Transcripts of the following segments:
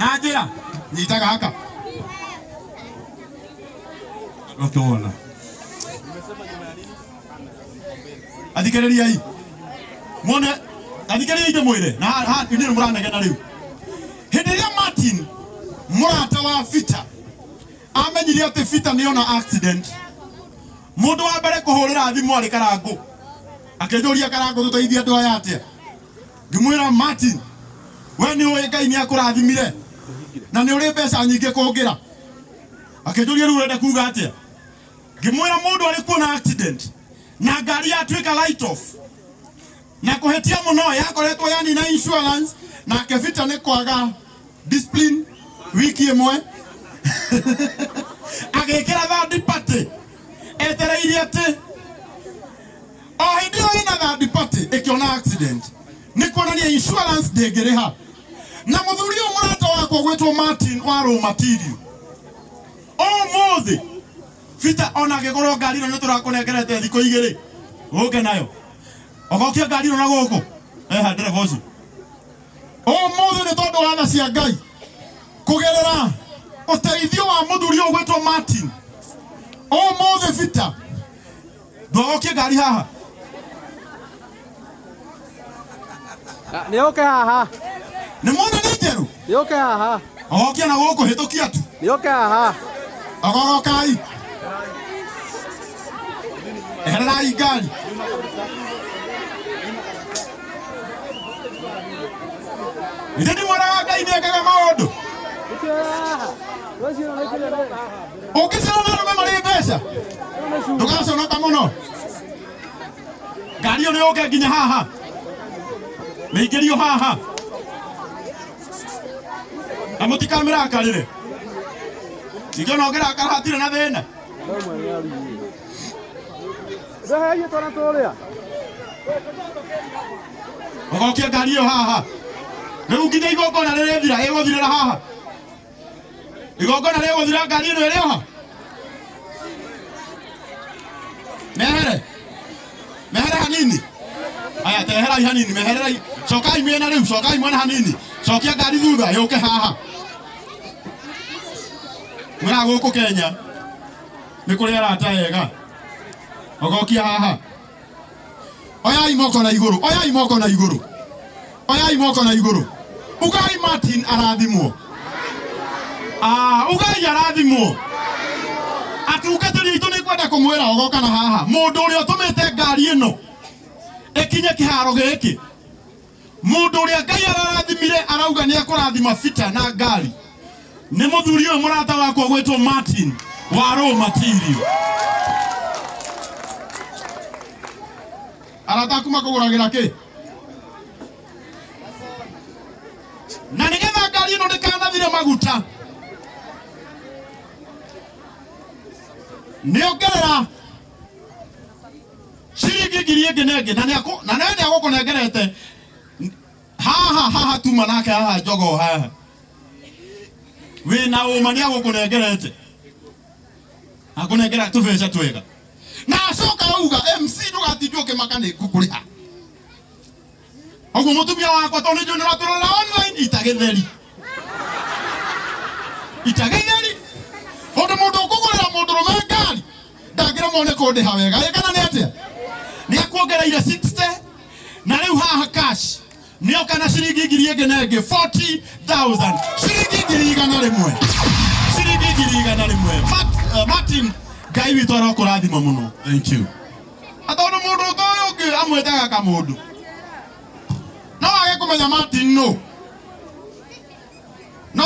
Najira nitaga haka Otona Adikereria hii Mone adikereria ite mwire na ha ni murana gena riu Henderia Martin murata wa fita amenyire ate fita niona accident mundu wa mbere kuhurira thimu ari karango akejoria karango tuteithia andu aya atia ngimwira Martin we ni uwe Ngai ni akurathimire na ni uri mbeca nyingi kungira akejoria ru urenda kuga atia ngimwira mundu ari kuona accident na ngari atwika light off na kuhetia muno yakoretwo yani na insurance na kefita ne kwaga discipline wiki imwe agekira third party etereire ate hindi ori na third party ikiona accident ni kuonania insurance ndengiriha na muthuri umurata wako gwetwo Martin wa raw material muthi fita ona gegoro ngari no turakunegerete thiko igiri uke nayo ogokia ngari no na guku ndire voice muthi ni tondu wa cia Ngai kugerera uteithio wa muthuri ugwetwo Martin muthi fita dogokia ngari haha ni oke haha ni mwana ni njeru ni oke haha ogokia na guku hitukia tu ni oke haha ogogokai eherai ngari Ndi mwana wa Ngai nekaga maundu ukisema na rume mari mbeca ndugaconoka muno ngari yo ni oke nginya haha meigerio haha amutikamira akarire Sikiona ogera akaratire na thina Rehe tona toria ogokia ngari yo haha Riu nginya igongona rĩrĩthira ĩgũthirĩra haha igongona rĩgũthira ngari ĩno ĩrĩ haha mehere hanini aya teherai hanini meherai cokai mĩena rĩu cokai mwena hanini cokia ngari thutha yũke haha mwĩra gũkũ Kenya nĩ kũrĩ arata ega ogokia haha oyai moko na igũrũ oyai moko na igũrũ oyai moko na igũrũ Ugai Martin arathimwo ugai arathimwo atungatĩri itu nĩ kwenda kũmwĩra ogoka na haha mũndũ ũrĩa ũtũmĩte ngari ĩno ĩkinye kĩharo gĩkĩ mũndũ ũrĩa Ngai arathimire arauga nĩ ekũrathima fita na ngari nĩ mũthuri ũyũ mũrata wakwa gwĩtwo Martin wa raw material arata kuma kũgũragĩra kĩ na nigetha ngari ĩno ndĩkanathire maguta nĩongerera ciringi ngiri ĩngĩ nengĩ na nĩ agũkũnengerete haha tuma nake haha njogo haha wĩna ũma nĩ agũkũnengerete akũnengera tũbeca twega na acoka auga MC ndũgatindwo ũkĩmaka nĩ ngũkũrĩha Ogo mutumia wakwa toni ndio nĩratũrora online itagetheri Onde mũndũ ũkũgũrĩra mũndũ rũme ngari ndangĩra mone kũndĩha wega kana nĩ atĩa nĩ akuongereire 60 na rĩu haha cash nĩoka na ciringi ngiri ĩngĩ nengĩ 40,000 ciringi ngiri igana rĩmwe Martin Ngai witũ arokũrathima mũno thank you atondũ mũndũ ũyũ ũngĩ amwĩtaga kamũndũ no age kumenya Martin no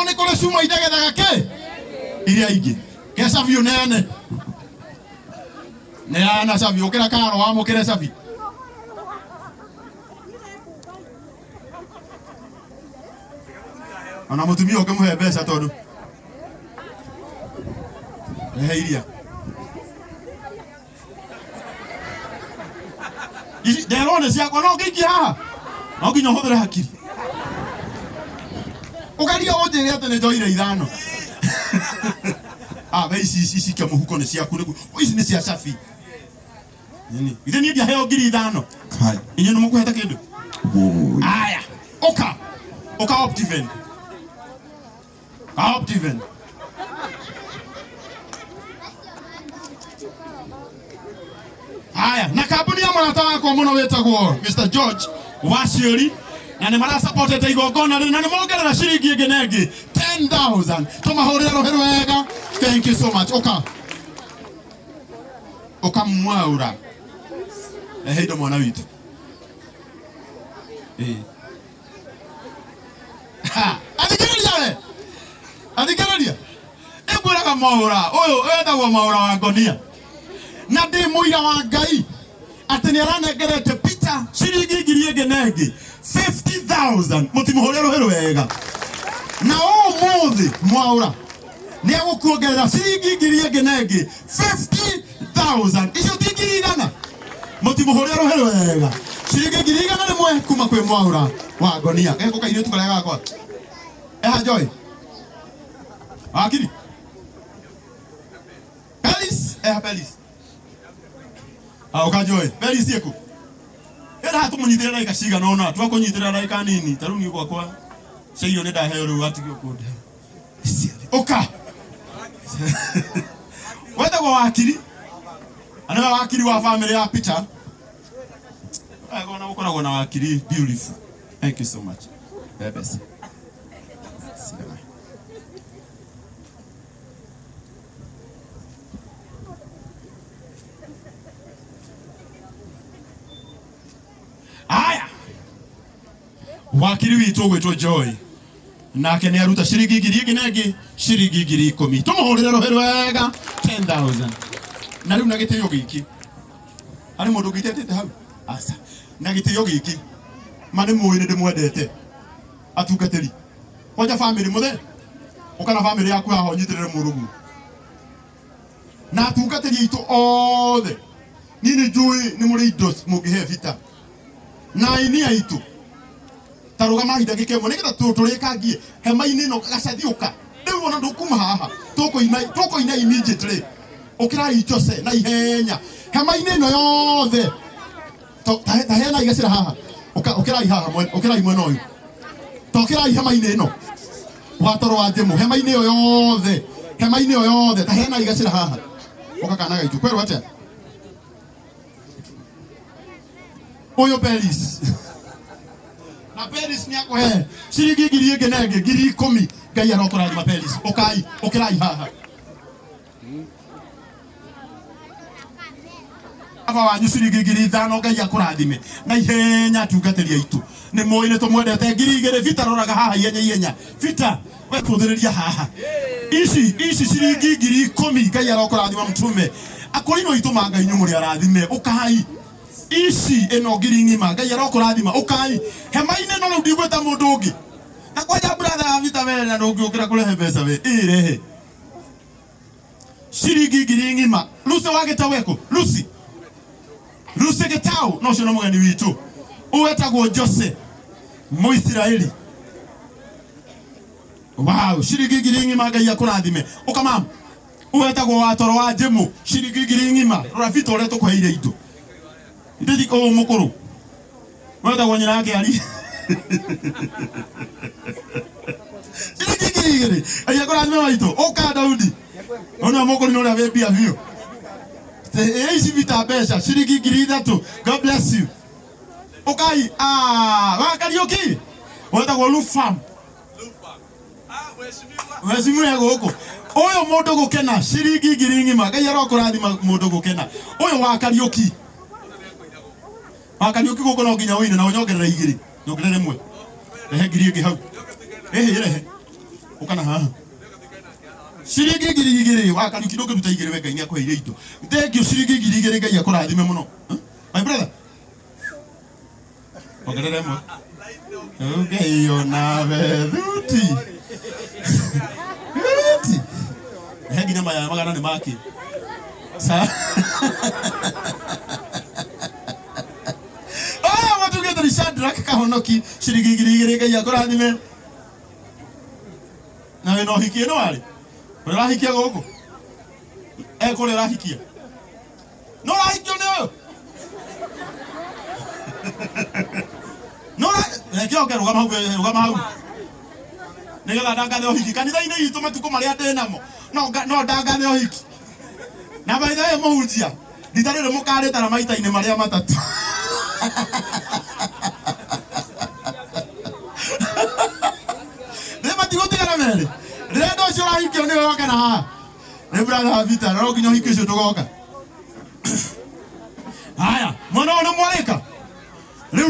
ni kule cuma idegethaga ke iria ingi ke savio nene ana savio kira karo wa mukire savio ana mutumia ukimuhe mbeca tondu iria isi derone ciakwa no ngiki haha no nginya hũthĩre hakiri ugaria ũnjĩre atĩ nĩ njoire ithano ici kia mũhuko nĩ ciaku ici nĩ cia cabi ithe niĩ ndiaheo ngiri ithano inyuĩ nĩ mũkũhete kĩndũ aya ũka Optiven Optiven. Haya, na kabuni ya mwanata wako mwana wetagwo Mr. George Washiri na ni mara supported igogona na ni mogera na shiringi ngenegi 10,000 tumahurira rohero wega. Thank you so much. Oka mwaura heido mwana witu Adikaradia eburaga maura oyo etagwo maura wa ngonia na ndi muira wa Ngai ati ni aranegerete Peter shiringi ngiri ngenegi 50,000 mutimuhurira rohero wega na muthi mwaura ni agukuongerera shiringi ngiri ngenegi 50,000 icio tingirigana mutimuhurira rohero wega shiringi ngiri igana rimwe kuma kwi mwaura wa ngonia geko kaire tukarega gakwa joy akiri Pelis Pelis ukajoy Pelis yeko era hatumunyitira na ikashiga nona twakunyitira na ikanini taruni kwa seyo ne da hero atigyo kode oka wenda kwa wakiri ana wakiri wa family ya Peter gona wakiri beautiful. Thank you so much. Bebes. Aya. Wakiri witu gwetwo Joy. Nake ni aruta shiringi ngiri ngenegi shiringi ngiri 10. Tumuhurire rohero wega 10,000. Na riu nagiteyo giki. Ari mundu gitete hau. Asa. Nagiteyo giki. Mane muine ndimwendete. Atungateri. Oja family muthe. Ukana family yaku haho nyitirire murugu. Na atungateri itu othe. Nini njui ni muri idos mugihe vita. Na ini aitu. Taruga mahinda gikemwe nikita turikangie hema-ini no gacathiuka. Riu ona ndukuma haha. Tukoina immediately. Ukirai Jose na ihenya. Hema-ini no yothe. Tahena igacira haha. Ukirai haha ukirai mwena uyu. Tokirai hema-ini no. Watoro wa demo hema-ini yothe. Hema-ini yothe tahena igacira haha. Ukakanaga itu. Kweru atia. Oyo Pelis. Na Pelis ni yako he. Shiringi ngiri ngenege ngiri 10. Ngai arokora Pelis. Ukirai haha. Ava wanyu shiringi ngiri 5 Ngai akurathime. Na ihenya tungateria itu. Ni moine tumwendete ngiri 2 Vita roraga haha ihenya. Vita we tuthiriria haha. Ici shiringi ngiri 10 Ngai arokorathima mtume. Akorino itu manga inyu muri arathime. Ukai. Ici eno ngiri ngima Ngai arokorathima ukai hema-ini no ndigweta mundu ungi akwaja brother ya Vita we na ndungiukira kurehe mbeca we irehe shiringi ngiri ngima Lucy wagitaweko Lucy Gitau no cio no mugeni witu uwetagwo Jose Muisiraeli. Wow, shiringi ngiri ngima Ngai akurathime ukamam uwetagwo watoro wa Jemu shiringi ngiri ngima Rafito ore tukweire itu ndidi mukuru wenda wanyina yake ali Shiringi ayakora nime waito oka Daudi ona mukuru no la bia vio isi Vita besha shiringi ngiri 3. God bless you okai wakarioki wenda kwa Lufam wesimu yako huko oyo mundu gukena shiringi ngiri ngima Ngai arokorathima mundu gukena oyo wakarioki Wakarioki goko no nginya wine na unyongerera 2 nyongerera 1 ehe ngiri ingi hau ehe ukana haha shiringi ngiri 2 Wakarioki ndoke ruta 2 wega inya kweire itu thank you shiringi ngiri 2 Ngai akurathime muno my brother ongerera 1 okay yo na veruti ehe nginya maya magana ni maki sa Shadrach kahonoki shiringi ngiri 2 Ngai akurathime na we no hikie no ari urahikia goko kule rahikia no rahikio no no rahikio ke rugama hau nigetha ndangathe ũhiki kanitha-inĩ itũ matuko marĩa ndĩ namo no ndangathe ũhiki na by the way mũhunjia rita rĩrĩ mũkarĩtara maita-inĩ marĩa matatũ nĩ matigũtigana merĩ rĩrĩa ũcio ũrahikio nĩwe woke na haha nĩ brother Vita no nginya ũhiki ũcio tũgoka haya mwana nĩ mwarĩka rĩu